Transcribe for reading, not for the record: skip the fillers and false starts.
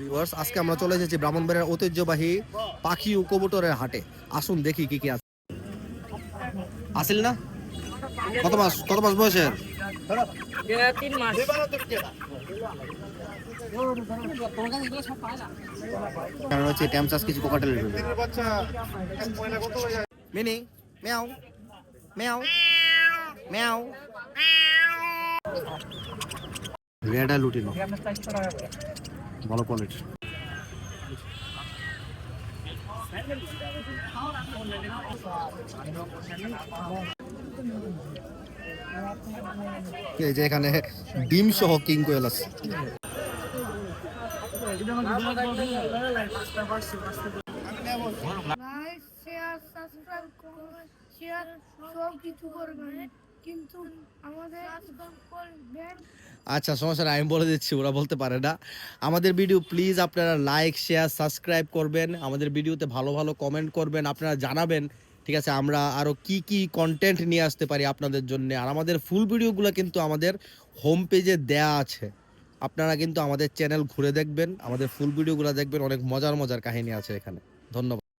Viewers, আজকে আমরা চলে এসেছি ব্রাহ্মণবাড়িয়ার ঐতিহ্যবাহী পাখি ও কবুতরের হাটে। আসুন দেখি কি কি আছে। আসিল না কত মাস বয়সের? 3 মাস। কারণ হচ্ছে ট্যামসাস কিছু কোকাটেলের ভিডিও। মিনি মিয়াও মিয়াও মিয়াও রেডা লুটিনো ভালো কোয়ালিটি। এই যে এখানে ডিম সহ কিং কোয়েল আছে। লাইক শেয়ার সাবস্ক্রাইব করবেন, শেয়ার সব কিছু করবেন, কিন্তু আমাদের সাবস্ক্রাইব করবেন। আচ্ছা, সমস্যা নাই, আমি বলে দিচ্ছি, ওরা বলতে পারে না। আমাদের ভিডিও প্লিজ আপনারা লাইক শেয়ার সাবস্ক্রাইব করবেন, আমাদের ভিডিওতে ভালো ভালো কমেন্ট করবেন, আপনারা জানাবেন, ঠিক আছে, আমরা আরও কি কি কন্টেন্ট নিয়ে আসতে পারি আপনাদের জন্য। আর আমাদের ফুল ভিডিওগুলো কিন্তু আমাদের হোম পেজে দেয়া আছে, আপনারা কিন্তু আমাদের চ্যানেল ঘুরে দেখবেন, আমাদের ফুল ভিডিওগুলো দেখবেন, অনেক মজার মজার কাহিনী আছে এখানে। ধন্যবাদ।